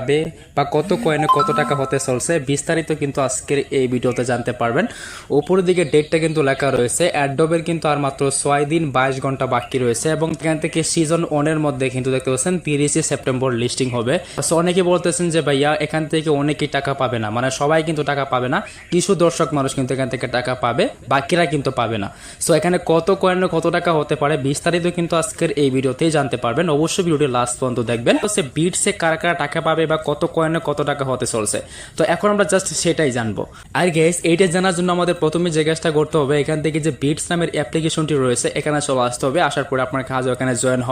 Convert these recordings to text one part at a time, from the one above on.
পাবে বা কত কয়েনে কত টাকা হতে চলছে বিস্তারিত কিন্তু আজকের এই ভিডিওতে জানতে পারবেন। উপরের দিকে ডেটটা কিন্তু লেখা রয়েছে। অ্যাডোবের কিন্তু আর মাত্র 6 দিন 22 ঘন্টা বাকি রয়েছে এবং এখান থেকে সিজন 1 এর মধ্যে কিন্তু দেখতে পাচ্ছেন 30 সেপ্টেম্বর লিস্টিং হবে। সো অনেকে বলতেছেন যে ভাইয়া এখান থেকে অনেকেই টাকা পাবে না, মানে সবাই কিন্তু টাকা পাবে না, কিছু দর্শক মানুষ কিন্তু এখান থেকে টাকা পাবে, বাকিরা কিন্তু পাবে না। সো এখানে কত কয়েনে কত টাকা হতে পারে বিস্তারিত কিন্তু আজকের এই ভিডিওতেই জানতে পারবেন। অবশ্যই ভিডিওটি লাস্ট পর্যন্ত দেখবেন। সে বিটসে কারা কারা টাকা পাবে বা কত কয়েনে কত টাকা হতে চলছে, তো এখন আমরা জাস্ট সেটাই জানবো। আর গাইস এইটা জানার জন্য আমাদের প্রথমে যে কাজটা করতে হবে, এখান থেকে যে বিটস নামের অ্যাপ্লিকেশনটি রয়েছে এখানে চলে আসতে হবে। আসার পরে আপনার কাজ এখানে জয়েন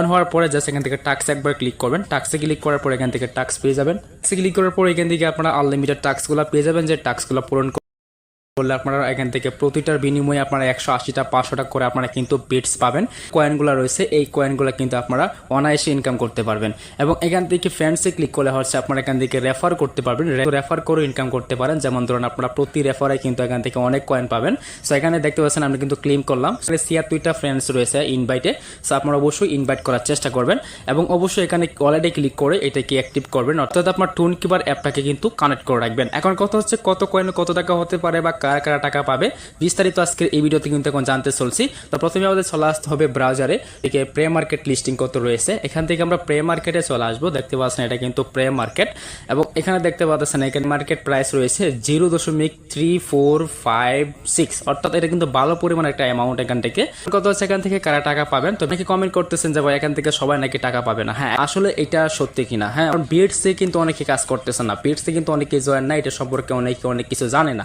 হওয়ার পরে জাস্ট এখান থেকে টাস্ক একবার ক্লিক করবেন। টাস্কে ক্লিক করার পরে এখান থেকে টাস্ক পেয়ে যাবেন। টাস্কে ক্লিক করার পরে এখান থেকে আপনারা আনলিমিটেড টাস্কগুলো পেয়ে যাবেন, যে টাস্কগুলো পূরণ করলে আপনারা এখান থেকে প্রতিটার বিনিময়ে আপনারা 180টা 500টা করে আপনারা কিন্তু বিটস পাবেন। কয়েনগুলো রয়েছে, এই কয়েনগুলো কিন্তু আপনারা অনায়াসে ইনকাম করতে পারবেন। এবং এখান থেকে ফ্রেন্ডসে ক্লিক করলে হচ্ছে আপনারা এখান থেকে রেফার করতে পারবেন, রেফার করে ইনকাম করতে পারেন। যেমন ধরুন আপনারা প্রতি রেফারে কিন্তু এখান থেকে অনেক কয়েন পাবেন। সো এখানে দেখতে পাচ্ছেন আমরা কিন্তু ক্লেম করলাম। 76টা ফ্রেন্ডস রয়েছে ইনভাইটে। সো আপনারা অবশ্যই ইনভাইট করার চেষ্টা করবেন এবং অবশ্যই এখানে অলরেডি ক্লিক করে এটাকে অ্যাক্টিভ করবেন, অর্থাৎ আপনার টোনকিপার অ্যাপটাকে কিন্তু কানেক্ট করে রাখবেন। এখন কথা হচ্ছে কত কয়েনে কত টাকা হতে পারে বা কারা কারা টাকা পাবে বিস্তারিত আজকের এই ভিডিওতে কিন্তু এখন জানতে চলছি। তো প্রথমে আমাদের চলে আসতে হবে ব্রাউজারে, এদিকে প্রে মার্কেট লিস্টিং কত রয়েছে। এখান থেকে আমরা প্রে মার্কেটে চলে আসবো। দেখতে পাচ্ছেন এটা কিন্তু প্রে মার্কেট এবং এখানে দেখতে পাচ্ছেন এখানে মার্কেট প্রাইস রয়েছে 0.3456, অর্থাৎ এটা কিন্তু ভালো পরিমাণ একটা অ্যামাউন্ট। এখান থেকে কত হচ্ছে এখান থেকে কারা টাকা পাবেন। তো নাকি কমেন্ট করতেছেন যে ভাই এখান থেকে সবাই নাকি টাকা পাবে না। হ্যাঁ আসলে এটা সত্যি কিনা, হ্যাঁ বিটসে কিন্তু অনেকে কাজ করতেছে না, বিটসে কিন্তু অনেকে জয়েন না, এটা সম্পর্কে অনেক কিছু জানে না।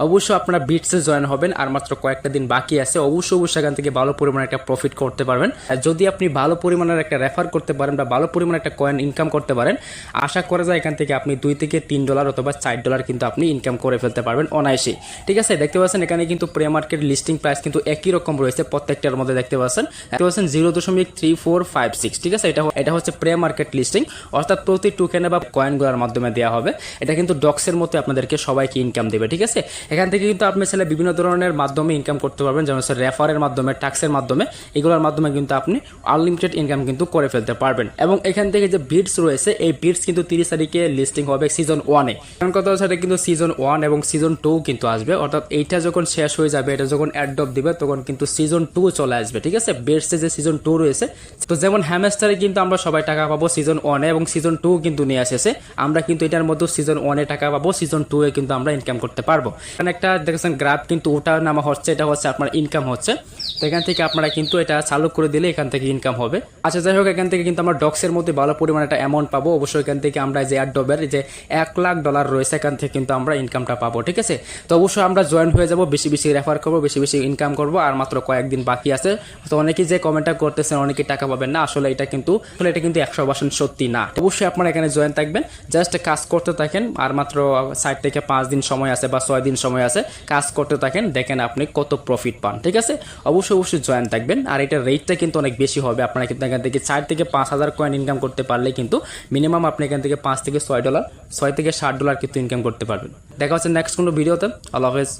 অবশ্যই আপনারা বিটসে জয়েন হবেন, আর মাত্র কয়েকটা দিন বাকি আছে। অবশ্যই এখান থেকে ভালো পরিমাণে একটা প্রফিট করতে পারবেন। আর যদি আপনি ভালো পরিমাণের একটা রেফার করতে পারেন বা ভালো পরিমাণে একটা কয়েন ইনকাম করতে পারেন, আশা করা যায় এখান থেকে আপনি $2 থেকে $3 অথবা $4 কিন্তু আপনি ইনকাম করে ফেলতে পারবেন অনায়াসে। ঠিক আছে, দেখতে পাচ্ছেন এখানে কিন্তু প্রে মার্কেট লিস্টিং প্রাইস কিন্তু একই রকম রয়েছে প্রত্যেকটার মধ্যে। দেখতে পাচ্ছেন 0.3456। ঠিক আছে, এটা হচ্ছে প্রে মার্কেট লিস্টিং, অর্থাৎ প্রতি টোকেনে বা কয়েনগুলোর মাধ্যমে দেওয়া হবে। এটা কিন্তু ডক্সের মতো আপনাদেরকে সবাইকে ইনকাম দেবে। ঠিক আছে, এখান থেকে কিন্তু আপনি ছেলে বিভিন্ন ধরনের মাধ্যমে ইনকাম করতে পারবেন, যেমন হচ্ছে রেফারের মাধ্যমে, ট্যাক্সের মাধ্যমে, এগুলোর মাধ্যমে কিন্তু আপনি আনলিমিটেড ইনকাম কিন্তু করে ফেলতে পারবেন। এবং এখান থেকে যে বিটস রয়েছে, এই বিটস কিন্তু 30 তারিখে লিস্টিং হবে সিজন 1-এ। কারণ কথা হচ্ছে এটা কিন্তু সিজন 1 এবং সিজন 2 কিন্তু আসবে, অর্থাৎ এইটা যখন শেষ হয়ে যাবে, এটা যখন অ্যাডপ দিবে তখন কিন্তু সিজন 2 চলে আসবে। ঠিক আছে, বিটসে যে সিজন 2 রয়েছে, তো যেমন হ্যামস্টারে কিন্তু আমরা সবাই টাকা পাবো সিজন 1-এ এবং সিজন 2 কিন্তু নিয়ে আসেছে, আমরা কিন্তু এটার মধ্যে সিজন 1-এ টাকা পাবো, সিজন 2-এ কিন্তু আমরা ইনকাম করতে পারবো। কারণ একটা দেখেছেন গ্রাফ কিন্তু ওটা নামা হচ্ছে, এটা হচ্ছে আপনার ইনকাম হচ্ছে। তো এখান থেকে আপনারা কিন্তু এটা চালু করে দিলে এখান থেকে ইনকাম হবে। আচ্ছা যাই হোক, এখান থেকে কিন্তু আমরা ডক্সের মধ্যে ভালো পরিমাণে একটা অ্যামাউন্ট পাবো। অবশ্যই এখান থেকে আমরা যে অ্যাডোবের যে $1,00,000 রয়েছে, এখান থেকে কিন্তু আমরা ইনকামটা পাবো। ঠিক আছে, তো অবশ্যই আমরা জয়েন হয়ে যাব, বেশি বেশি রেফার করবো, বেশি বেশি ইনকাম করবো, আর মাত্র কয়েকদিন বাকি আছে। তো অনেকেই যে কমেন্টটা করতেছেন অনেকেই টাকা পাবেন না, আসলে এটা কিন্তু 100% সত্যি না। অবশ্যই আপনারা এখানে জয়েন থাকবেন, জাস্ট কাজ করতে থাকেন, আর মাত্র 4 থেকে 5 দিন সময় আছে বা 6 দিন সময় আছে, কাজ করতে থাকেন, দেখেন আপনি কত প্রফিট পান। ঠিক আছে, অবশ্যই জয়েন থাকবেন। আর এটার রেটটা কিন্তু অনেক বেশি হবে। আপনারা কিন্তু এখান থেকে 4 থেকে 5,000 কয়েন ইনকাম করতে পারলে কিন্তু মিনিমাম আপনি এখান থেকে $5 থেকে $6, $6 থেকে $7 কিন্তু ইনকাম করতে পারবেন। দেখা হচ্ছে নেক্সট কোনো ভিডিওতে। আল্লাহ হাফেজ।